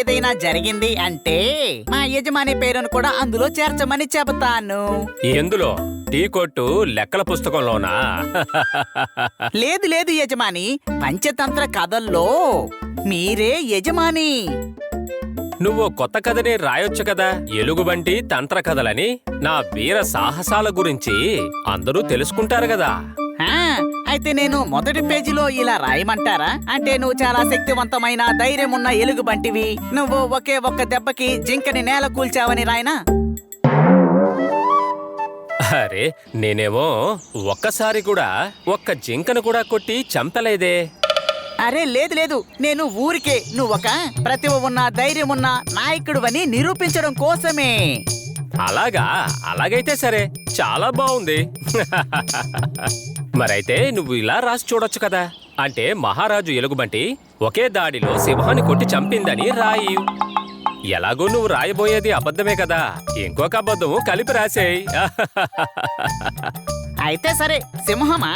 ఏదైనా జరిగింది అంటే మా యజమాని పేరును కూడా అందులో చేర్చమని చెబుతాను. ఎందులో? టీ కొట్టు లెక్కల పుస్తకంలోనా? లేదు లేదు యజమాని, పంచతంత్ర కథల్లో మీరే యజమాని. నువ్వు కొత్త కథని రాయొచ్చు కదా, ఎలుగుబంటి తంత్ర కథలని. నా వీర సాహసాల గురించి అందరూ తెలుసుకుంటారు కదా. ఆ, అయితే నేను మొదటి పేజీలో ఇలా రాయమంటారా? అంటే నువ్వు చాలా శక్తివంతమైన ధైర్యమున్న ఎలుగుబంటివి, నువ్వు ఒకే ఒక్క దెబ్బకి జింకని నేల కూల్చావని రాయనా? అరే, నేనేమో ఒక్కసారి కూడా ఒక్క జింకను కూడా కొట్టి చంపలేదే. అరే లేదు లేదు, నేను ఊరికే నువ్వొక ప్రతిభ ఉన్న ధైర్యమున్న నాయకుడువని నిరూపించడం కోసమే. అలాగా? అలాగైతే సరే, చాలా బాగుంది. మరైతే నువ్వు ఇలా రాసి చూడొచ్చు కదా. అంటే మహారాజు ఎలుగుబంటి ఒకే దాడిలో సింహాన్ని కొట్టి చంపిందని రాయి. ఎలాగో నువ్వు రాయబోయేది అబద్ధమే కదా, ఇంకొక అబద్ధము కలిపి రాసేయ్. అయితే సరే, సింహమా,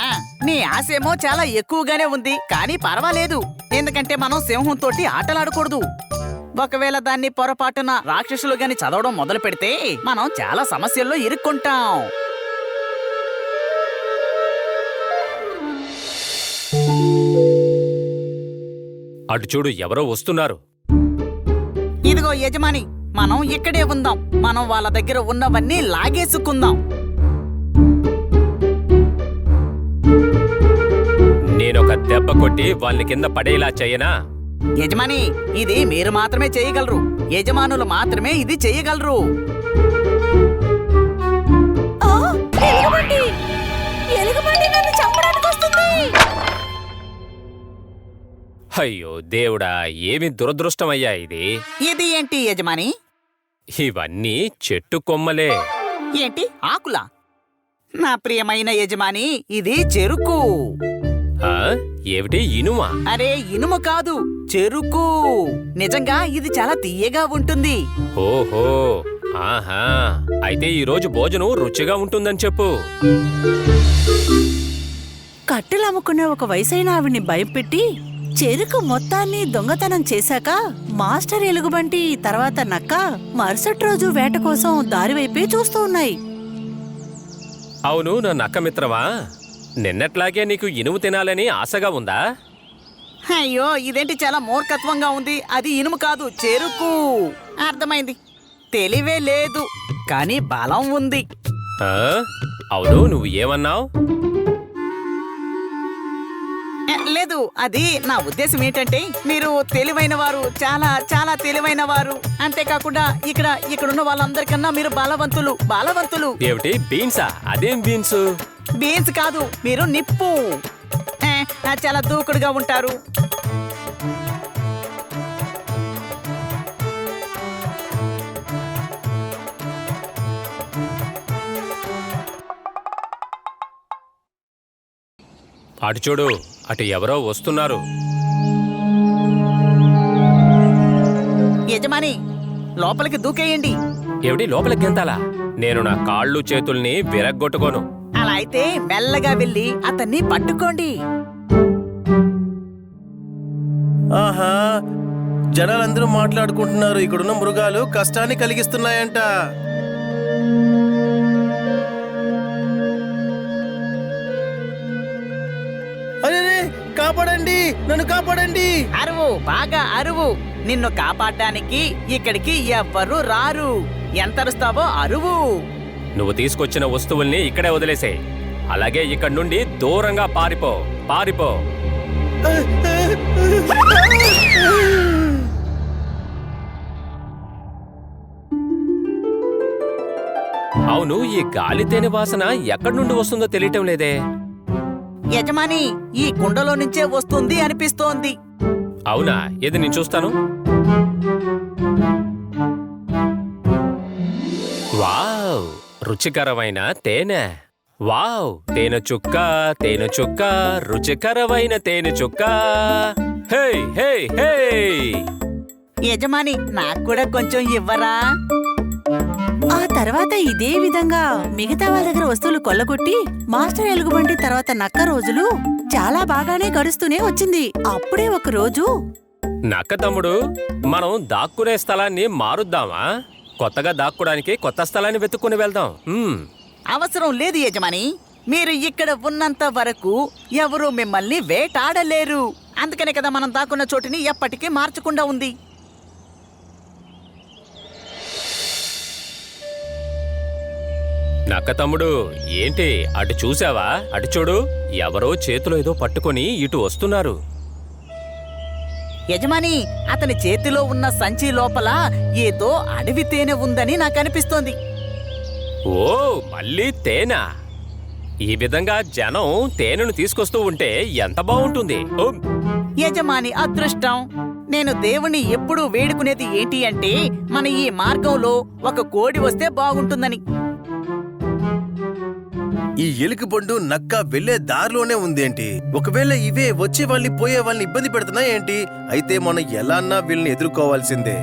నీ ఆశేమో చాలా ఎక్కువగానే ఉంది, కానీ పర్వాలేదు. ఎందుకంటే మనం సింహంతోటి ఆటలాడకూడదు. ఒకవేళ దాన్ని పొరపాటున రాక్షసులు గాని చదవడం మొదలు పెడితే మనం చాలా సమస్యల్లో ఇరుక్కుంటాం. అటు చూడు, ఎవరో వస్తున్నారు. ఇదిగో యజమాని, మనం ఇక్కడే ఉందాం. మనం వాళ్ళ దగ్గర ఉన్నవన్నీ లాగేసుకుందాం. నేనొక దెబ్బ కొట్టి వాళ్ళని కింద పడేలా చేయనా? యజమాని, ఇది మీరు మాత్రమే చేయగలరు. యజమానులు మాత్రమే ఇది చేయగలరు. ఎలుగుబంటి నన్ను చంపడానికి వస్తుంది. అయ్యో దేవుడా, ఏమి దురదృష్టమయ్యా ఇది. ఇది ఏంటి యజమాని? ఇవన్నీ చెట్టు కొమ్మలే. ఏంటి, ఆకులా? నా ప్రియమైన యజమాని, ఇది చెరుకు. ఆ? ఏమిటి, ఇనుమా? అరే, ఇనుము కాదు, చెరుకు. నిజంగా ఇది చాలా తీయగా ఉంటుంది. ఓహో, ఆహా, అయితే ఈరోజు భోజనం రుచిగా ఉంటుందని చెప్పు. కట్టెలు అమ్ముకునే ఒక వయసైన ఆవిడ్ని భయపెట్టి చెరుకు మొత్తాన్ని దొంగతనం చేశాక మాస్టర్ ఎలుగుబంటి తర్వాత నక్క మరుసటి రోజు వేట కోసం దారివైపే చూస్తూ ఉన్నాయి. అవును, నా నక్క మిత్రమా, నిన్నట్లాగే నీకు ఇనుము తినాలని ఆశగా ఉందా? అయ్యో, ఇదేంటి చాలా మూర్ఖత్వంగా ఉంది. అది ఇనుము కాదు, చెరుకు. అర్థమైంది. తెలివే లేదు, కానీ బలం ఉంది. ఆ? అవును, నువ్వు ఏమన్నావు? లేదు, అది నా ఉద్దేశం ఏంటంటే మీరు తెలివైన వారు, చాలా చాలా తెలివైన వారు. అంతేకాకుండా ఇక్కడున్న వాళ్ళందరికన్నా మీరు బలవంతులు. ఏమిటి, బీన్సా? అదేం బీన్స్? బీన్స్ కాదు, మీరు నిప్పు. చాలా దూకుడుగా ఉంటారు. అటు చూడు, అటు ఎవరో వస్తున్నారు. యజమాని, లోపలికి దూకేయండి. ఏమిటి, లోపలికి గెంతాలా? నేను నా కాళ్ళు చేతుల్ని విరగ్గొట్టుకోను. అలా అయితే మెల్లగా వెళ్ళి అతన్ని పట్టుకోండి. ఆహా, జనాలందరూ మాట్లాడుకుంటున్నారు. ఇక్కడున్న మృగాలు కష్టాన్ని కలిగిస్తున్నాయంట. అరే, కాపాడండి, నన్ను కాపాడండి. అరువు, బాగా అరువు. నిన్ను కాపాడడానికి ఇక్కడికి ఎవ్వరూ రారు. ఎంత అరుస్తావో అరువు. నువ్వు తీసుకొచ్చిన వస్తువుల్ని ఇక్కడే వదిలేసే. అలాగే ఇక్కడి నుండి దూరంగా పారిపో. అవును, ఈ గాలి తేనె వాసన ఎక్కడి నుండి వస్తుందో తెలియటం లేదే. యజమాని, ఈ కుండలో నుంచే వస్తుంది అనిపిస్తోంది. అవునా? ఏది, నేను చూస్తాను. వావ్, రుచికరమైన తేనె. వావ్, తేనె చుక్క, రుచికరమైన తేనె చుక్క. హే హే హే! యజమాని, నాకు కూడా కొంచెం ఇవ్వరా? ఆ తర్వాత ఇదే విధంగా మిగతా వాళ్ళ దగ్గర వస్తువులు కొల్లగొట్టి మాస్టర్ ఎలుగుబంటి తర్వాత నక్క రోజులు చాలా బాగానే గడుస్తూనే వచ్చింది. అప్పుడే ఒక రోజు నక్క తమ్ముడు, మనం దాక్కునే స్థలాన్ని మారుద్దామా? కొత్తగా దాక్కోడానికి కొత్త స్థలాన్ని వెతుక్కుని వెళ్దాం. అవసరం లేదు యజమాని. మీరు ఇక్కడ ఉన్నంత వరకు ఎవరూ మిమ్మల్ని వేటాడలేరు. అందుకనే కదా మనం దాక్కున్న చోటుని ఎప్పటికీ మార్చకుండా ఉంది. నక్క తమ్ముడు, ఏంటి అటు చూసావా? అటు చూడు, ఎవరో చేతిలో ఏదో పట్టుకొని ఇటు వస్తున్నారు. యజమాని, అతని చేతిలో ఉన్న సంచి లోపల ఏదో అడవి తేనె ఉందని నాకు అనిపిస్తోంది. ఓ, మళ్ళీ తేనె! ఈ విధంగా జనం తేనెను తీసుకొస్తూ ఉంటే ఎంత బాగుంటుంది. యజమాని అదృష్టం. నేను దేవుణ్ణి ఎప్పుడూ వేడుకునేది ఏంటి అంటే, మన ఈ మార్గంలో ఒక కోడి వస్తే బాగుంటుందని. ఈ ఎలుకబండు నక్క వెళ్లే దారిలోనే ఉందేంటి? ఒకవేళ ఇవే వచ్చే వాళ్ళని పోయే వాళ్ళని ఇబ్బంది పెడుతున్నాయి ఏంటి? అయితే మనం ఎలా అన్నా వీళ్ళని ఎదుర్కోవాల్సిందే.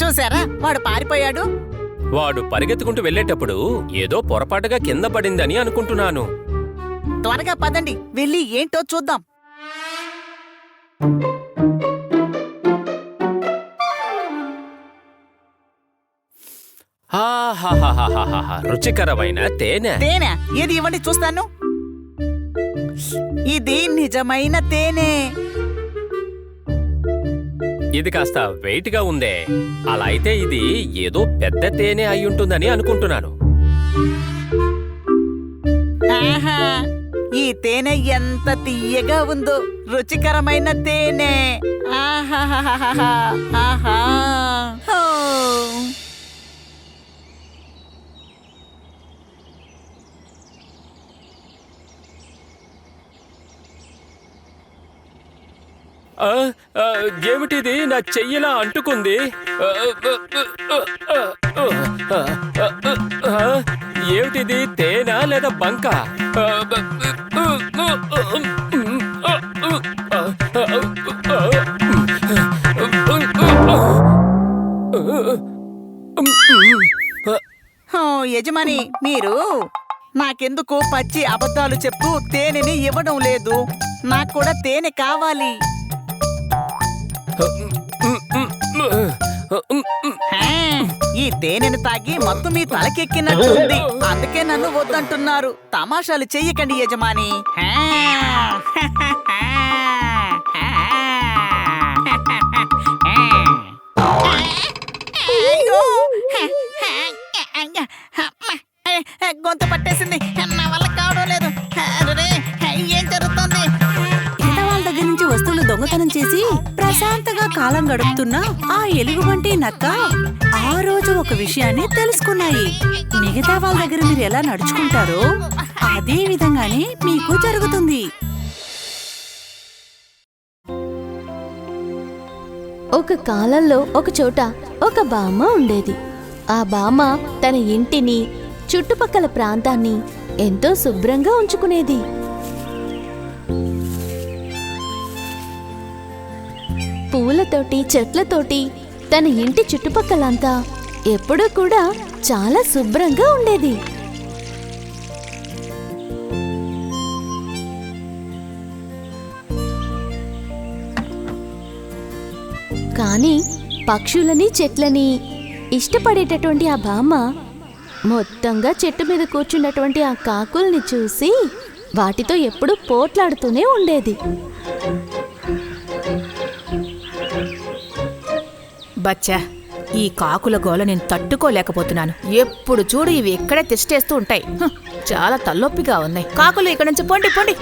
చూసారా, వాడు పారిపోయాడు. వాడు పరిగెత్తుకుంటూ వెళ్ళేటప్పుడు ఏదో పొరపాటుగా కింద పడిందని అనుకుంటున్నాను. త్వరగా పదండి, వెళ్ళి ఏంటో చూద్దాం. రుచికరమైన తేనె. తేనె ఏది ఇవ్వండి చూస్తాను. ఇది నిజమైన తేనె. ఇది కాస్త వెయిట్ గా ఉందే. అలా అయితే ఇది ఏదో పెద్ద తేనె అయ్యుంటుందని అనుకుంటున్నాను. ఆహా, ఈ తేనె ఎంత తియ్యగా ఉందో. రుచికరమైన తేనె. ఆహాహాహాహా, ఆహా. హో. ఏమిటిది నా చెయ్యిలా అంటుకుంది? ఏమిటిది, తేనె లేదా బంక? యజమాని, మీరు నాకెందుకు పచ్చి అబద్ధాలు చెప్తూ తేనెని ఇవ్వడం లేదు? నాకు కూడా తేనె కావాలి. ఈ తేనెను తాగి మత్తు మీ తలకెక్కినట్టుంది. అందుకే నన్ను వద్దంటున్నారు. తమాషాలు చెయ్యకండి యజమాని. గొంతు పట్టేసింది. నా వల్ల కావడం లేదు. ఏం జరుగుతుంది? వాళ్ళ దగ్గర నుంచి వస్తువులు దొంగతనం చేసి ప్రశాంతంగా కాలం గడుపుతున్న ఆ ఎలుగుబంటి నక్క ఆ రోజు ఒక విషయాన్ని తెలుసుకున్నాయి. మిగతా వాళ్ళ దగ్గర మీరు ఎలా నడుచుకుంటారో అదే విధంగానే మీకు జరుగుతుంది. ఒక కాలంలో ఒక చోట ఒక బామ్మ ఉండేది. ఆ బామ్మ తన ఇంటిని, చుట్టుపక్కల ప్రాంతాన్ని ఎంతో శుభ్రంగా ఉంచుకునేది. పూలతోటి, చెట్లతోటి తన ఇంటి చుట్టుపక్కలంతా ఎప్పుడూ కూడా చాలా శుభ్రంగా ఉండేది. కానీ పక్షులని, చెట్లని ఇష్టపడేటటువంటి ఆ బామ్మ మొత్తంగా చెట్టు మీద కూర్చున్నటువంటి ఆ కాకుల్ని చూసి వాటితో ఎప్పుడూ పోట్లాడుతూనే ఉండేది. బచ్చా, ఈ కాకుల గోల నేను తట్టుకోలేకపోతున్నాను. ఎప్పుడు చూడు ఇవి ఇక్కడే తిష్టేస్తూ ఉంటాయి. చాలా తలనొప్పిగా ఉన్నాయి. కాకులు ఇక్కడి నుంచి పొండి పొండి.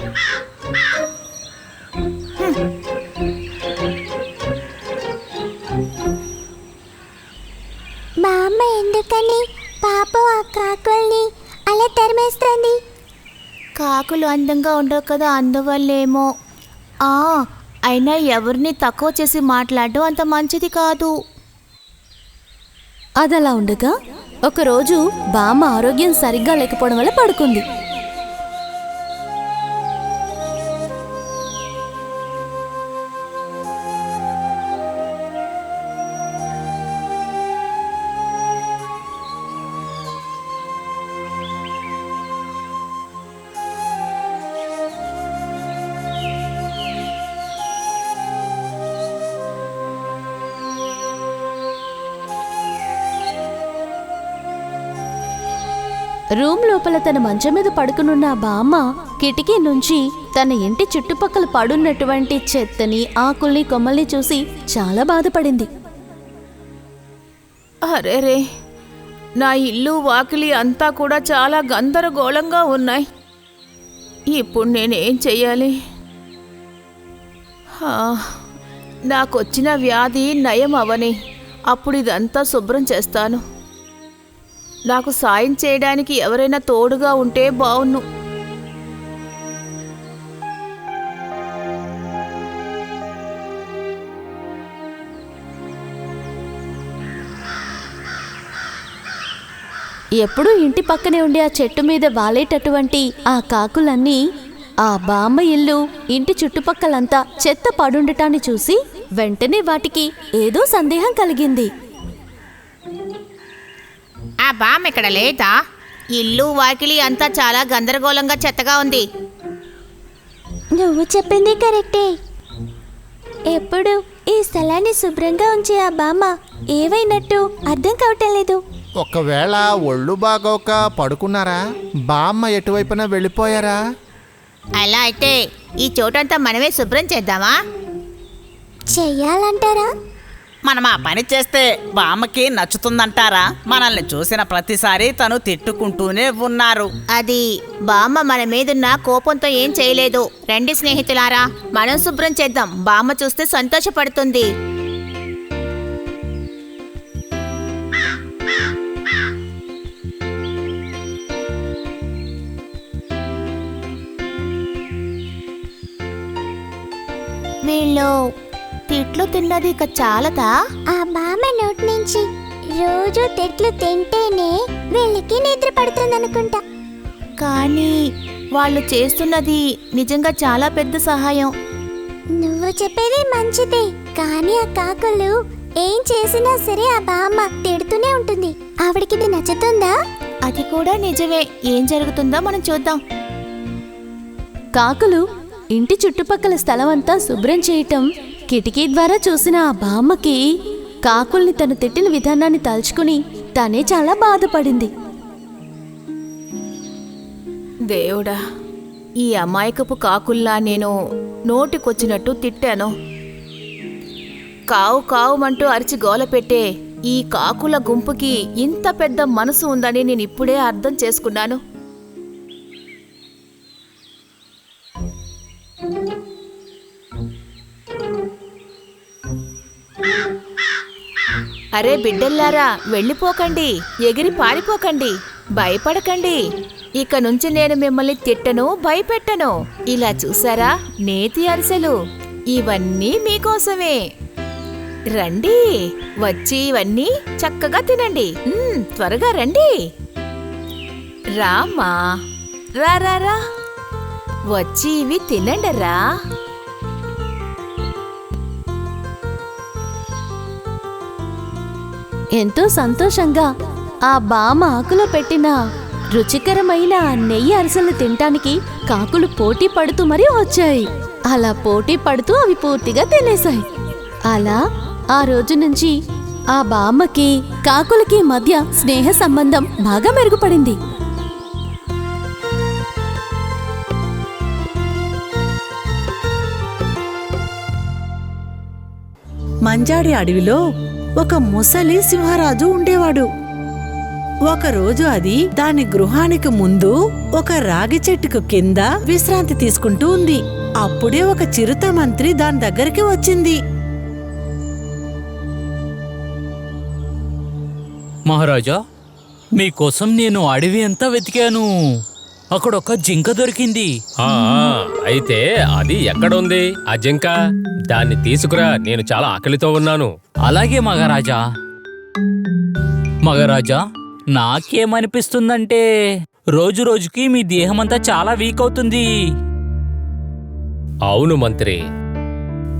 బామ్మ ఎందుకని పాపం ఆ కాకుల్ని అలా తరిమేస్తుంది? కాకులు అందంగా ఉండవు కదా, అందువల్లేమో. అయినా ఎవరిని తక్కువ చేసి మాట్లాడడం అంత మంచిది కాదు. అదలా ఉండగా ఒకరోజు బామ్మ ఆరోగ్యం సరిగ్గా లేకపోవడం వల్ల పడుకుంది. రూమ్ లోపల తన మంచం మీద పడుకునున్న ఆ బామ్మ కిటికీ నుంచి తన ఇంటి చుట్టుపక్కల పడున్నటువంటి చెత్తని, ఆకుల్ని, కొమ్మల్ని చూసి చాలా బాధపడింది. అరేరే, నా ఇల్లు వాకిలి అంతా కూడా చాలా గందరగోళంగా ఉన్నాయి. ఇప్పుడు నేనేం చెయ్యాలి? నాకొచ్చిన వ్యాధి నయం అవని అప్పుడు ఇదంతా శుభ్రం చేస్తాను. నాకు సాయం చేయడానికి ఎవరైనా తోడుగా ఉంటే బావున్ను. ఎప్పుడూ ఇంటి పక్కనే ఉండే ఆ చెట్టు మీద వాలేటటువంటి ఆ కాకులన్నీ ఆ బామ్మ ఇల్లు, ఇంటి చుట్టుపక్కలంతా చెత్త పడుండటాన్ని చూసి వెంటనే వాటికి ఏదో సందేహం కలిగింది. ఆ బామ్మ ఇక్కడ లేదా? ఇల్లు వాకిలి అంతా చాలా గందరగోళంగా చెత్తగా ఉంది. నువ్వు చెప్పింది కరెక్టే. ఎప్పుడు ఈ స్థలాన్ని శుభ్రంగా ఉంచే ఆ బామ్మ ఏవైనట్టు అర్థం కావటం లేదు. ఒకవేళ ఒళ్ళు బాగోక పడుకున్నారా? బామ్మ ఎటువైపున వెళ్ళిపోయారా? అలా అయితే ఈ చోటంతా మనమే శుభ్రం చేద్దామా? చెయ్యాలంటారా? మనం ఆ పని చేస్తే బామ్మకి నచ్చుతుందంటారా? మనల్ని చూసిన ప్రతిసారి తను తిట్టుకుంటూనే ఉన్నారు. అది బామ్మ మన మీదున్న కోపంతో ఏం చేయలేదు. రండి స్నేహితులారా, మనం శుభ్రం చేద్దాం. బామ్మ చూస్తే సంతోషపడుతుంది. వీళ్ళు తిట్లు తిన్నది ఇక చాలదా? ఆ బామ్మ నోటి నుంచి రోజు తిట్లు తింటేనే వీళ్ళకి నిద్ర పడుతుందనుకుంటా. కానీ వాళ్ళు చేస్తున్నది నిజంగా చాలా పెద్ద సహాయం. నువ్వు చెప్పేది మంచిదే, కానీ ఆ కాకులు ఏం చేసినా సరే ఆ బామ్మ తిడుతూనే ఉంటుంది. ఆవిడకి ఇది నచ్చుతుందా? అది కూడా నిజమే. ఏం జరుగుతుందో మనం చూద్దాం. కాకులు ఇంటి చుట్టుపక్కల స్థలమంతా శుభ్రం చేయటం కిటికీ ద్వారా చూసిన ఆ బామ్మకి కాకుల్ని తను తిట్టిన విధానాన్ని తలుచుకుని తనే చాలా బాధపడింది. దేవుడా, ఈ అమాయకపు కాకుల్లా నేను నోటికొచ్చినట్టు తిట్టాను. కావు కావుమంటూ అరిచి గోల పెట్టే ఈ కాకుల గుంపుకి ఇంత పెద్ద మనసు ఉందని నేను ఇప్పుడే అర్థం చేసుకున్నాను. అరే బిడ్డల్లారా, వెళ్ళిపోకండి, ఎగిరి పారిపోకండి, భయపడకండి. ఇక నుంచి నేను మిమ్మల్ని తిట్టను, భయపెట్టను. ఇలా చూసారా, నేతి అరిసెలు ఇవన్నీ మీకోసమే. రండి, వచ్చి ఇవన్నీ చక్కగా తినండి. త్వరగా రండి. రామ్మా, రా రా రా, వచ్చి ఇవి తినండరా. ఎంతో సంతోషంగా ఆ బామ్మ ఆకులో పెట్టిన రుచికరమైన ఆ నెయ్యి అరిసెలు తినటానికి కాకులు పోటీ పడుతూ మరీ వచ్చాయి. అలా పోటీ పడుతూ అవి పూర్తిగా తినేశాయి. అలా ఆ రోజు నుంచి ఆ బామ్మకి కాకులకి మధ్య స్నేహ సంబంధం బాగా మెరుగుపడింది. మంజాడి అడవిలో ఒక ముసలి సింహరాజు ఉండేవాడు. ఒకరోజు అది దాని గృహానికి ముందు ఒక రాగి చెట్టుకు కింద విశ్రాంతి తీసుకుంటూ ఉంది. అప్పుడే ఒక చిరుత మంత్రి దాని దగ్గరికి వచ్చింది. మహారాజా, మీకోసం నేను అడవి అంతా వెతికాను. అక్కడొక జింక దొరికింది. అయితే అది ఎక్కడుంది ఆ జింక? దాన్ని తీసుకురా, నేను చాలా ఆకలితో ఉన్నాను. అలాగే మహారాజా. మహారాజా, నాకేమనిపిస్తుందంటే రోజు రోజుకి మీ దేహమంతా చాలా వీక్ అవుతుంది. అవును మంత్రి,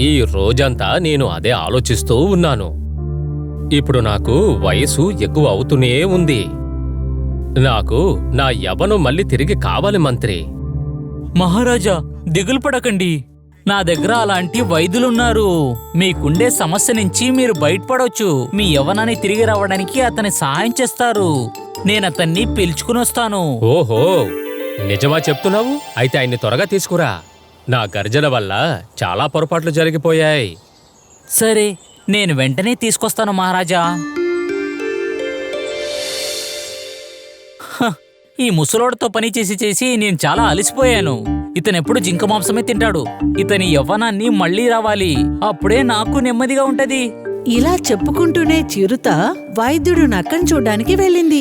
ఈ రోజంతా నేను అదే ఆలోచిస్తూ ఉన్నాను. ఇప్పుడు నాకు వయసు ఎక్కువ అవుతూనే ఉంది. నాకు నా యవ్వనం మళ్ళీ తిరిగి కావాలి మంత్రి. మహారాజా, దిగులు పడకండి. నా దగ్గర అలాంటి వైద్యులున్నారు. మీకుండే సమస్య నుంచి మీరు బయటపడవచ్చు. మీ యవ్వనాన్ని తిరిగి రావడానికి అతని సహాయం చేస్తారు. నేనతన్ని పిలుచుకుని వస్తాను. ఓహో, నిజమా చెప్తున్నావు? అయితే ఆయన్ని త్వరగా తీసుకురా. నా గర్జన వల్ల చాలా పొరపాట్లు జరిగిపోయాయి. సరే, నేను వెంటనే తీసుకొస్తాను మహారాజా. ఈ ముసలోడితో పని చేసి చేసి నేను చాలా అలసిపోయాను. ఇతనెప్పుడు జింక మాంసమే తింటాడు. ఇతని యవ్వనాన్ని మళ్ళీ రావాలి, అప్పుడే నాకు నెమ్మదిగా ఉంటది. ఇలా చెప్పుకుంటూనే చిరుత వైద్యుడు నక్కను చూడ్డానికి వెళ్ళింది.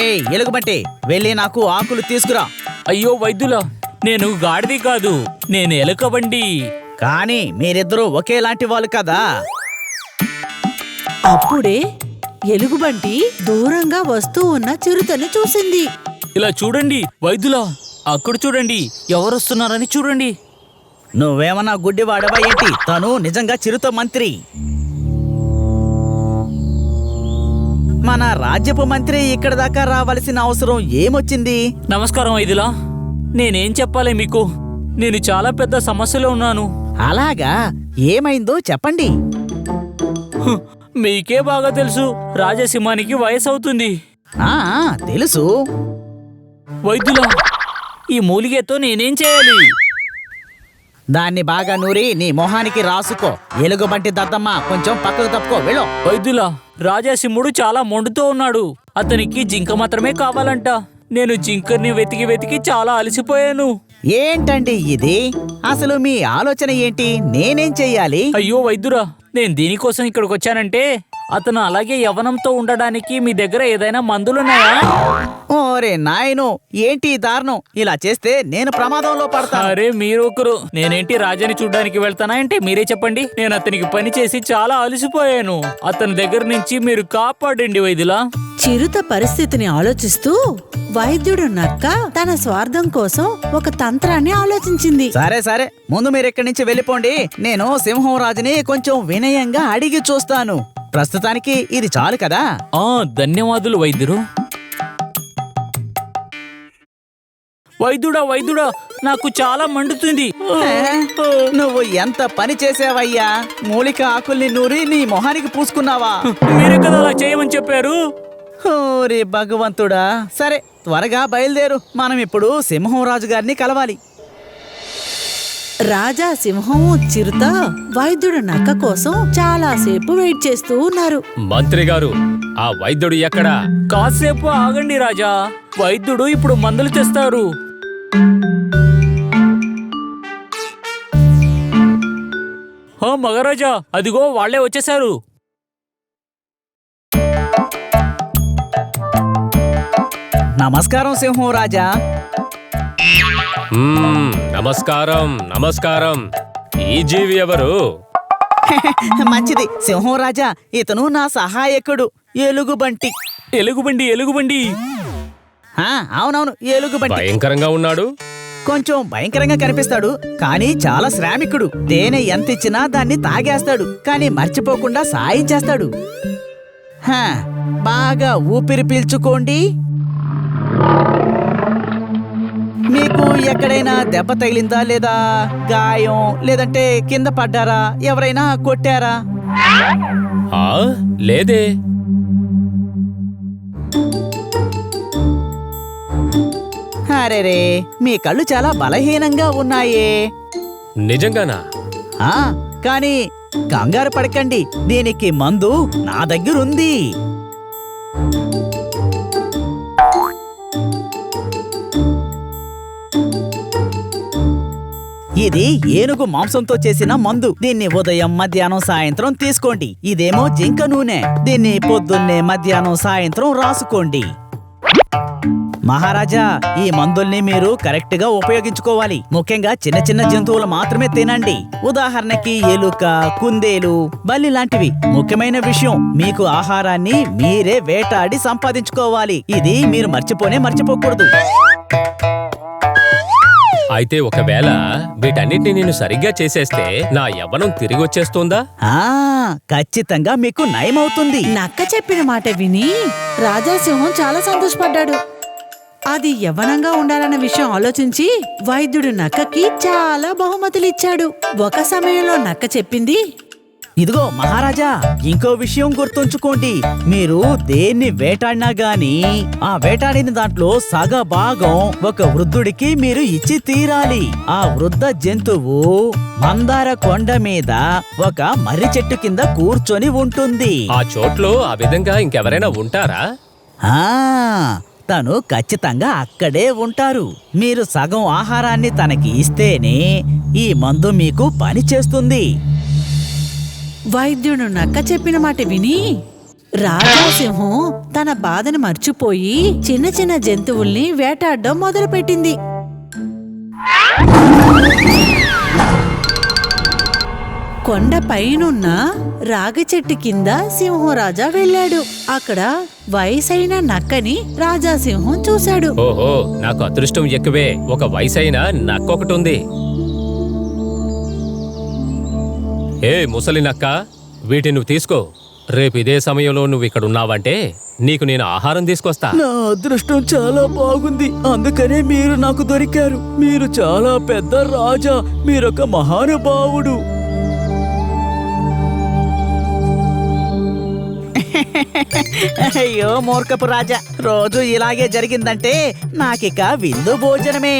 ఏయ్ ఎలుగుబంటి, వెళ్ళి నాకు ఆకులు తీసుకురా. అయ్యో వైద్యులా, నేను గాడిది కాదు, నేను ఎలుకబండి. కానీ మీరిద్దరూ ఒకేలాంటి వాళ్ళు కదా. అప్పుడే ఎలుగుబంటి దూరంగా వస్తూ ఉన్న చిరుతని చూసింది. ఇలా చూడండి వైద్యులా, అక్కడ చూడండి, ఎవరొస్తున్నారని చూడండి. నువ్వేమన్నా గుడ్డివాడవా ఏంటి? తను నిజంగా చిరుత మంత్రి. మన రాజ్యపు మంత్రి ఇక్కడ దాకా రావాల్సిన అవసరం ఏమొచ్చింది? నమస్కారం వైద్యులా, నేనేం చెప్పాలి మీకు? నేను చాలా పెద్ద సమస్యలో ఉన్నాను. అలాగా, ఏమైందో చెప్పండి. మీకే బాగా తెలుసు, రాజసింహానికి వయసు అవుతుంది. ఆ తెలుసు. వైద్యులా, ఈ మూలిగతో నేనేం చేయాలి? దాన్ని బాగా నూరి నీ మొహానికి రాసుకో. ఎలుగుబంటి దద్దమ్మ, కొంచెం పక్కకు తప్పుకో, వెళ్ళు. వైద్యులా, రాజసింహుడు చాలా మొండుతో ఉన్నాడు. అతనికి జింక మాత్రమే కావాలంట. నేను జింకని వెతికి వెతికి చాలా అలసిపోయాను. ఏంటండి ఇది? అసలు మీ ఆలోచన ఏంటి? నేనేం చెయ్యాలి? అయ్యో వైద్యురా, నేను దీనికోసం ఇక్కడికి వచ్చానంటే అతను అలాగే యవ్వనంతో ఉండడానికి మీ దగ్గర ఏదైనా మందులున్నాయా? ఓరే నాయను, ఏంటి ఈ దారుణం? ఇలా చేస్తే నేను ప్రమాదంలో పడతా. అరే మీరు ఒకరు, నేనేంటి రాజాని చూడ్డానికి వెళ్తానా అంటే మీరే చెప్పండి. నేను అతనికి పని చేసి చాలా అలసిపోయాను. అతని దగ్గర నుంచి మీరు కాపాడండి వైద్యులా. చిరుత పరిస్థితిని ఆలోచిస్తూ వైద్యుడు నక్క తన స్వార్థం కోసం ఒక తంత్రాన్ని ఆలోచించింది. సరే సరే, ముందు మీరు ఇక్కడి నుంచి వెళ్ళిపోండి. నేను సింహం రాజుని కొంచెం వినయంగా అడిగి చూస్తాను. ప్రస్తుతానికి ఇది చాలు కదా. ధన్యవాదులు వైద్యుడు. వైద్యుడా వైద్యుడా, నాకు చాలా మండుతుంది. నువ్వు ఎంత పని చేసావయ్యా? మూలిక ఆకుల్ని నూరి నీ మొహానికి పూసుకున్నావా? మీరే కదా అలా చేయమని చెప్పారు. ఓరే భగవంతుడా. సరే, త్వరగా బయలుదేరు. మనం ఇప్పుడు సింహం రాజు గారిని కలవాలి. రాజా సింహము చిరుత వైద్యుడు నక్క కోసం చాలాసేపు వెయిట్ చేస్తూ ఉన్నారు. మంత్రి గారు, ఆ వైద్యుడు ఎక్కడా? కాసేపు ఆగండి రాజా, వైద్యుడు ఇప్పుడు మందులు తెస్తారు. మహారాజా, అదిగో వాళ్లే వచ్చేశారు. నమస్కారం సింహం రాజా. నమస్కారం నమస్కారం. ఈ జీవి ఎవరు? మంచిది సింహం రాజా, ఇతను నా సహాయకుడు ఎలుగుబంటి. ఎలుగుబండి ఎలుగుబండి. అవునవును, ఎలుగుబంటి. భయంకరంగా ఉన్నాడు. కొంచెం భయంకరంగా కనిపిస్తాడు, కానీ చాలా శ్రామికుడు. తేనె ఎంత ఇచ్చినా దాన్ని తాగేస్తాడు, కానీ మర్చిపోకుండా సాయం చేస్తాడు. బాగా ఊపిరి పీల్చుకోండి. మీకు ఎక్కడైనా దెబ్బ తగిలిందా, లేదా గాయం, లేదంటే కింద పడ్డారా? ఎవరైనా కొట్టారా? లేదే. అరేరే, మీ కళ్ళు చాలా బలహీనంగా ఉన్నాయే. నిజంగానా? కానీ కంగారు పడకండి, దీనికి మందు నా దగ్గరుంది. ఇది ఏనుగు మాంసంతో చేసిన మందు. దీన్ని ఉదయం, మధ్యాహ్నం, సాయంత్రం తీసుకోండి. ఇదేమో జింక నూనె. దీన్ని పొద్దున్నే, మధ్యాహ్నం, సాయంత్రం రాసుకోండి. మహారాజా, ఈ మందుల్ని మీరు కరెక్ట్ గా ఉపయోగించుకోవాలి. ముఖ్యంగా చిన్న చిన్న జంతువులు మాత్రమే తినండి. ఉదాహరణకి ఎలుక, కుందేలు, బల్లి లాంటివి. ముఖ్యమైన విషయం, మీకు ఆహారాన్ని మీరే వేటాడి సంపాదించుకోవాలి. ఇది మీరు మర్చిపోకూడదు. అయితే ఒకవేళ వీటన్నిటిని నేను సరిగ్గా చేసేస్తే నా యవ్వనం తిరిగి వచ్చేస్తుందా? ఖచ్చితంగా మీకు నయమవుతుంది. నక్క చెప్పిన మాట విని రాజాసింహం చాలా సంతోషపడ్డాడు. అది యవ్వనంగా ఉండాలన్న విషయం ఆలోచించి వైద్యుడు నక్కకి చాలా బహుమతులిచ్చాడు. ఒక సమయంలో నక్క చెప్పింది, ఇదిగో మహారాజా, ఇంకో విషయం గుర్తుంచుకోండి. మీరు దేన్ని వేటాడినా గాని ఆ వేటాడిన దాంట్లో సగ భాగం ఒక వృద్ధుడికి మీరు ఇచ్చి తీరాలి. ఆ వృద్ధ జంతువు మందార కొండ మీద ఒక మర్రి చెట్టు కింద కూర్చొని ఉంటుంది. ఆ చోట్లో ఆ విధంగా ఇంకెవరైనా ఉంటారా? తను ఖచ్చితంగా అక్కడే ఉంటారు. మీరు సగం ఆహారాన్ని తనకి ఇస్తేనే ఈ మందు మీకు పని చేస్తుంది. వైద్యుడు నక్క చెప్పిన మాట విని రాజాసింహం తన బాధను మర్చిపోయి చిన్న చిన్న జంతువుల్ని వేటాడడం మొదలుపెట్టింది. కొండ పైనున్న రాగి చెట్టు కింద సింహరాజా వెళ్ళాడు. అక్కడ వయసైన నక్కని రాజాసింహం చూశాడు. ఓహో, నాకు అదృష్టం ఎక్కువే. ఒక వయసైన నక్కొకటుంది. ఏ ముసలి నక్క, వీటిని నువ్వు తీసుకో. రేపు ఇదే సమయంలో నువ్వు ఇక్కడున్నావంటే నీకు నేను ఆహారం తీసుకొస్తా. నా అదృష్టం చాలా బాగుంది, అందుకనే మీరు నాకు దొరికారు. మీరు చాలా పెద్ద రాజా, మీరొక మహానుభావుడు. అయ్యో మూర్ఖపు రాజా, రోజు ఇలాగే జరిగిందంటే నాకిక విందు భోజనమే.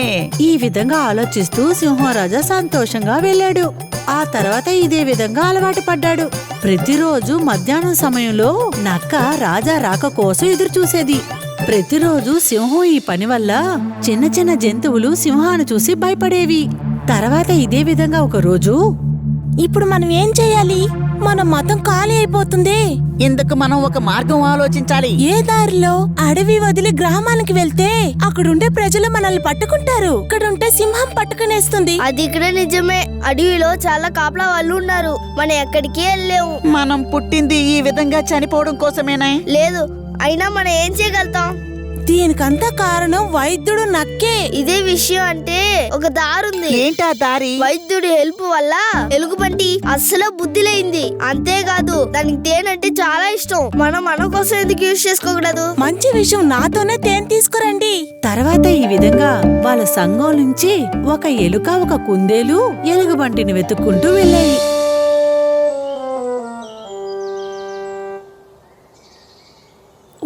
ఈ విధంగా ఆలోచిస్తూ సింహరాజా సంతోషంగా వెళ్ళాడు. ఆ తర్వాత ఇదే విధంగా అలవాటు పడ్డాడు. ప్రతిరోజు మధ్యాహ్నం సమయంలో నక్క రాజా రాక కోసం ఎదురు చూసేది. ప్రతిరోజు సింహం ఈ పని వల్ల చిన్న చిన్న జంతువులు సింహాన్ని చూసి భయపడేవి. తర్వాత ఇదే విధంగా ఒక రోజు, ఇప్పుడు మనం ఏం చేయాలి? మన మతం ఖాళీ అయిపోతుంది. ఇందుకు మనం ఒక మార్గం ఆలోచించాలి. ఏ దారిలో? అడవి వదిలి గ్రామానికి వెళ్తే అక్కడుండే ప్రజలు మనల్ని పట్టుకుంటారు. ఇక్కడుంటే సింహం పట్టుకునేస్తుంది. అది ఇక్కడ నిజమే. అడవిలో చాలా కాపలా వాళ్ళు ఉన్నారు. మనం ఎక్కడికి వెళ్ళలేము. మనం పుట్టింది ఈ విధంగా చనిపోవడం కోసమేనా? లేదు, అయినా మనం ఏం చేయగలుగుతాం? దీనికంతా కారణం వైద్యుడు నక్కే. ఇదే విషయం అంటే ఒక దారుంది. ఏంటా దారి? వైద్యుడి హెల్ప్ వల్ల ఎలుగుబంటి అస్సలు బుద్ధి లేయింది. అంతేకాదు దానికి తేనంటే చాలా ఇష్టం. మనం మన కోసం ఎందుకు యూజ్ చేసుకోకూడదు? మంచి విషయం, నాతోనే తేనె తీసుకురండి. తర్వాత ఈ విధంగా వాళ్ళ సంఘం నుంచి ఒక ఎలుక, ఒక కుందేలు ఎలుగుబంటిని వెతుక్కుంటూ వెళ్ళాయి.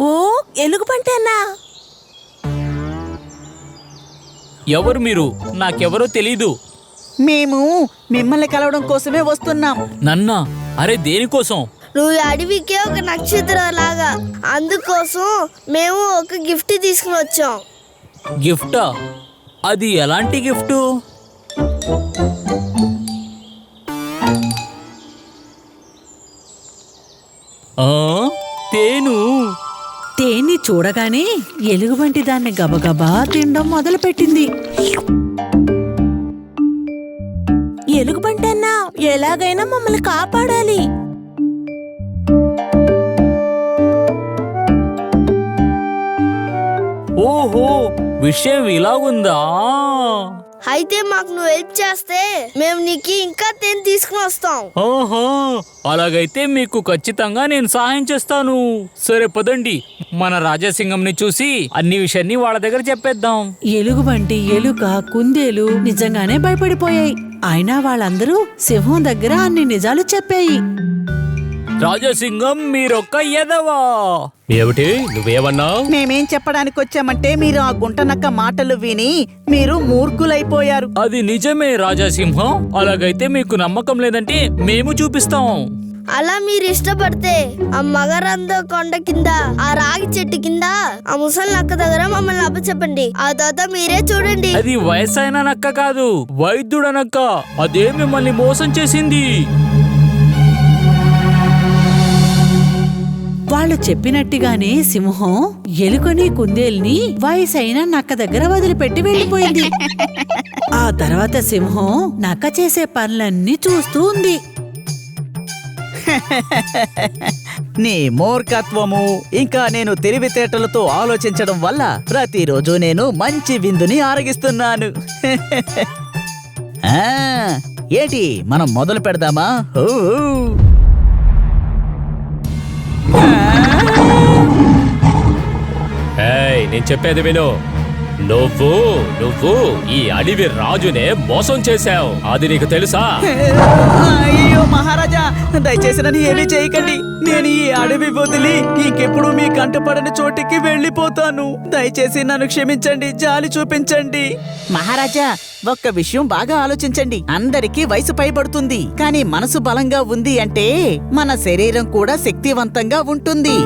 ఓ, ఎలుగుబంటేనా? ఎవరు మీరు? నాకెవరో తెలీదు. మేము మిమ్మల్ని కలవడం కోసమే వస్తున్నాం. నన్నా? అరే దేనికోసం? నువ్వు ఈ అడవికే ఒక నక్షత్రం లాగా, అందుకోసం మేము ఒక గిఫ్ట్ తీసుకుని వచ్చాం. గిఫ్టా? అది ఎలాంటి గిఫ్టు? తేను. తేన్ని చూడగానే ఎలుగుబంటి దాన్ని గబగబా తినడం మొదలుపెట్టింది. ఎలుగుబంటేనా? ఎలాగైనా మమ్మల్ని కాపాడాలి. ఓహో, విషయం ఇలాగుందా? అయితే మాకు నువ్వు హెల్ప్ చేస్తే మేము నీకు ఇంకా తేనె తీసుకుని వస్తాం. ఓహో, అలాగైతే మీకు ఖచ్చితంగా నేను సహాయం చేస్తాను. సరే పదండి, మన రాజాసింగంని చూసి అన్ని విషయాన్ని వాళ్ళ దగ్గర చెప్పేద్దాం. ఎలుగుబంటి, ఎలుక, కుందేలు నిజంగానే భయపడిపోయాయి. అయినా వాళ్ళందరూ సింహం దగ్గర అన్ని నిజాలు చెప్పాయి. రాజాసింగం మీరొక్క ఎదవా. ఏమిటి నువ్వేమన్నావు? మేమేం చెప్పడానికి వచ్చామంటే మీరు ఆ గుంటనక్క మాటలు విని మీరు మూర్ఖులైపోయారు. అది నిజమే రాజాసింహం. అలాగైతే మీకు నమ్మకం లేదంటే మేము చూపిస్తాం. అలా మీరు ఇష్టపడితే ఆ మగరంద కొండ కింద, ఆ రాగి చెట్టు కింద, ఆ ముసలి నక్క దగ్గర మమ్మల్ని అప్పచెప్పండి. ఆ తర్వాత మీరే చూడండి. అది వయసైన నక్క కాదు, వైద్యుడ నక్క. అదే మిమ్మల్ని మోసం చేసింది. వాళ్ళు చెప్పినట్టుగానే సింహం ఎలుకని, కుందేల్ని వయసైన నక్క దగ్గర వదిలిపెట్టి వెళ్ళిపోయింది. ఆ తర్వాత సింహం నక్క చేసే పనులన్నీ చూస్తూ ఉంది. నీ మూర్ఖత్వము ఇంకా నేను తెలివితేటలతో ఆలోచించడం వల్ల ప్రతిరోజు నేను మంచి విందుని ఆరగిస్తున్నాను. ఏంటి, మనం మొదలు పెడదామా? ఏయ్, నేను చెప్పేది విను. నువ్వు నువ్వు ఈ అడవి రాజునే మోసం చేశావు, అది నీకు తెలుసా? అయ్యో మహారాజా, దయచేసి నన్ను ఏమీ చేయకండి. నేను ఈ అడవి వదిలి ఇంకెప్పుడు మీ కంటపడని చోటికి వెళ్ళిపోతాను. దయచేసి నన్ను క్షమించండి, జాలి చూపించండి. మహారాజా, ఒక్క విషయం బాగా ఆలోచించండి. అందరికీ వయసు పైబడుతుంది, కానీ మనసు బలంగా ఉంది అంటే మన శరీరం కూడా శక్తివంతంగా ఉంటుంది.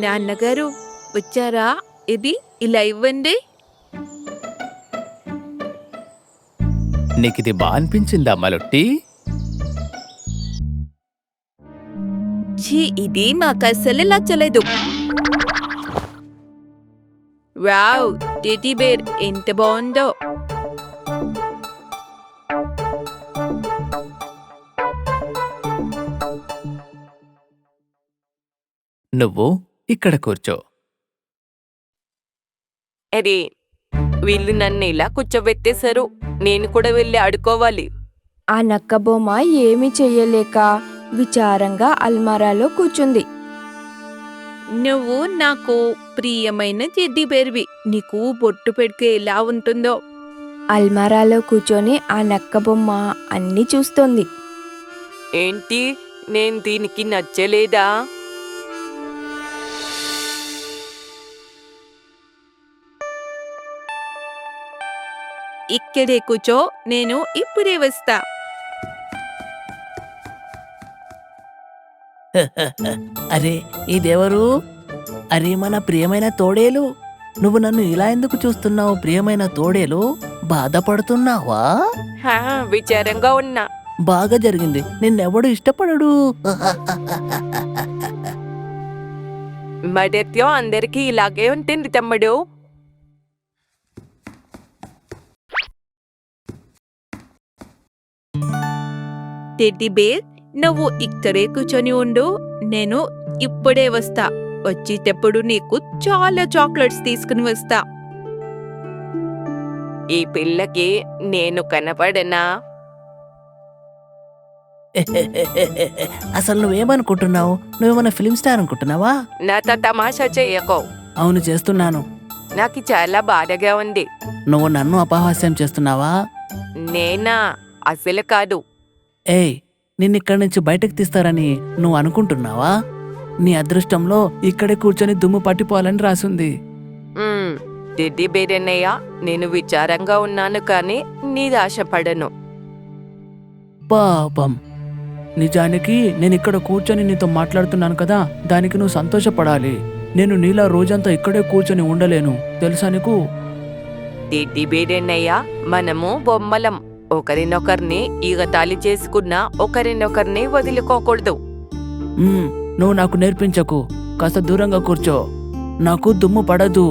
నాన్నగారు వచ్చారా? ఇది ఇలా ఇవ్వండి. నీకిది బా అనిపించిందా మలొట్టి? ఛీ, ఇది మాకు అస్సలు నచ్చలేదు. వావ్, టెడ్డీ బేర్ ఎంత బాగుందో. నువ్వు ఇక్కడ కూర్చో. అరే, వీళ్ళు నన్ను ఇలా కూర్చోబెట్టేశారు. నేను కూడా వెళ్ళి ఆడుకోవాలి. ఆ నక్క బొమ్మ ఏమీ చెయ్యలేక విచారంగా అల్మారాలో కూర్చుంది. నువ్వు నాకు ప్రియమైన టెడ్డీ బేర్వి. నీకు బొట్టు పెడితే ఎలా ఉంటుందో. అల్మారాలో కూర్చొని ఆ నక్క బొమ్మ అన్నీ చూస్తోంది. ఏంటి, నేను దీనికి నచ్చలేదా? ఇక్కడే కూర్చో, నేను ఇప్పుడే వస్తా. అరే ఇదెవరు? అరే మన ప్రియమైన తోడేలు, నువ్వు నన్ను ఇలా ఎందుకు చూస్తున్నావు? ప్రియమైన తోడేలు, బాధపడుతున్నావా? విచారంగా ఉన్నా. బాగా జరిగింది, నిన్నెవడు ఇష్టపడడు. మడత్యం అందరికీ ఇలాగే ఉంటుంది తమ్ముడు. టెడ్డీ బేర్, నువ్వు ఇక్కడే కూర్చొని ఉండు. నేను ఇప్పుడే వస్తా. వచ్చేటప్పుడు నీకు చాలా చాక్లెట్స్ తీసుకుని వస్తా. ఈ పిల్లకి నేను కనపడనా? అసలు నువ్వేమనుకుంటున్నావు? నువ్వేమన్నా ఫిల్మ్ స్టార్ అనుకుంటున్నావా? నాతో తమాషా చేయకో. అవును చేస్తున్నాను. నాకు చాలా బాధగా ఉంది. నువ్వు నన్ను అపహాస్యం చేస్తున్నావా? నేనా? అసలు కాదు. ఏయ్, నిన్నిక్కడి నుంచి బయటకు తీస్తారని నువ్వు అనుకుంటున్నావా? నీ అదృష్టంలో ఇక్కడే కూర్చొని దుమ్ము పట్టిపోవాలని రాసుంది. టెడ్డీ బేర్ అన్నయ్య, నేను విచారంగా ఉన్నాను కానీ నీదాశపడను. పాపం, నిజానికి నేను ఇక్కడ కూర్చొని నీతో మాట్లాడుతున్నాను కదా, దానికి నువ్వు సంతోషపడాలి. నేను నీలా రోజంతా ఇక్కడే కూర్చొని ఉండలేను, తెలుసా నీకు? టెడ్డీ బేర్ అన్నయ్య, మనము బొమ్మలం. ఒకరినొకరిని ఈగతాళి చేసుకున్నా ఒకరినొకరిని వదులుకోకూడదు. నువ్వు నాకు నేర్పించకు, కాస్త దూరంగా కూర్చో. నాకు దుమ్ము పడదు,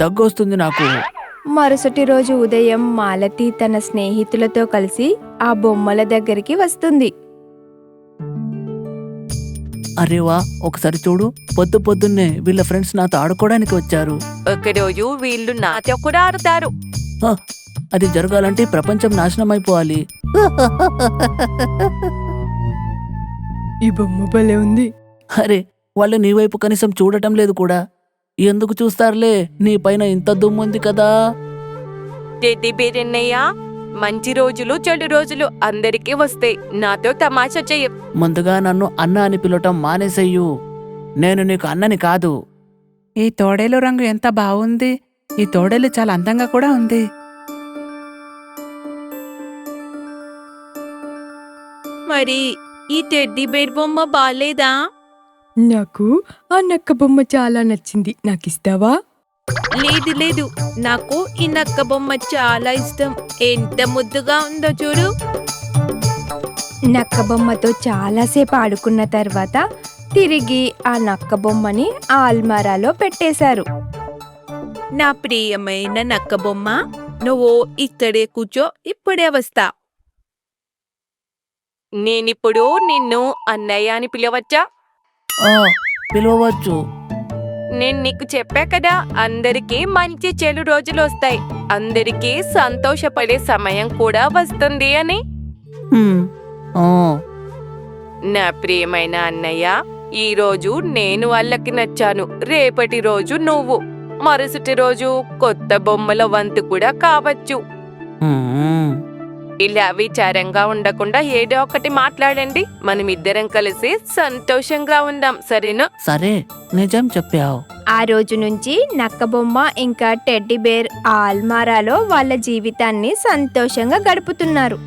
దగ్గొస్తుంది నాకు. మరుసటి రోజు ఉదయం మాలతి తన స్నేహితులతో కలిసి ఆ బొమ్మల దగ్గరికి వస్తుంది. అరేవా, ఒకసారి చూడు, పొద్దు పొద్దున్నే వీళ్ళ ఫ్రెండ్స్ నాతో ఆడుకోవడానికి వచ్చారు. ఒకరోజు వీళ్ళు నాతో కూడా ఆడతారు. అది జరగాలంటే ప్రపంచం నాశనం అయిపోవాలి. ఈ బొమ్మ భలే ఉంది. అరే, వాళ్ళు నీ వైపు కనీసం చూడటం లేదు కూడా. ఎందుకు చూస్తారులే, నీ పైన ఇంత దుమ్ముంది కదా. టెడ్డీ బేర్ అన్నయ్య, మంచి రోజులు చెడు రోజులు అందరికీ వస్తాయి. నాతో తమాషా చెయ్య. ముందుగా నన్ను అన్న అని పిలవటం మానేసెయ్యు. నేను నీకు అన్నని కాదు. ఈ తోడేలు రంగు ఎంత బాగుంది. ఈ తోడేలు చాలా అందంగా కూడా ఉంది. మరి ఈ టెడ్డీ బేర్ బొమ్మ బాలేదా? నాకు ఆ నక్క బొమ్మ చాలా నచ్చింది, నాకిస్తావా? లేదు లేదు, నాకు ఈ నక్క బొమ్మ చాలా ఇష్టం. ఎంత ముద్దుగా ఉందో చూడు. నక్క బొమ్మతో చాలాసేపు ఆడుకున్న తర్వాత తిరిగి ఆ నక్క బొమ్మని ఆ అల్మారాలో పెట్టేశారు. నా ప్రియమైన నక్క బొమ్మ, నువ్వు ఇక్కడే కూర్చో, ఇప్పుడే వస్తా. నేనిప్పుడు నిన్ను అన్నయ్య అని పిలవచ్చా? పిలవచ్చు. నేను నీకు చెప్పా కదా, అందరికీ మంచి చెడు రోజులు వస్తాయి, అందరికీ సంతోషపడే సమయం కూడా వస్తుంది అని. నా ప్రియమైన అన్నయ్య, ఈ రోజు నేను వాళ్ళకి నచ్చాను, రేపటి రోజు నువ్వు, మరుసటి రోజు కొత్త బొమ్మల వంతు కూడా కావచ్చు. ఇలా విచారంగా ఉండకుండా ఏదో ఒకటి మాట్లాడండి. మనమిద్దరం కలిసి సంతోషంగా ఉందాం, సరేనా? సరే, నిజం చెప్పావు. ఆ రోజు నుంచి నక్కబొమ్మ ఇంకా టెడ్డీ బేర్ ఆ అల్మారాలో వాళ్ళ జీవితాన్ని సంతోషంగా గడుపుతున్నారు.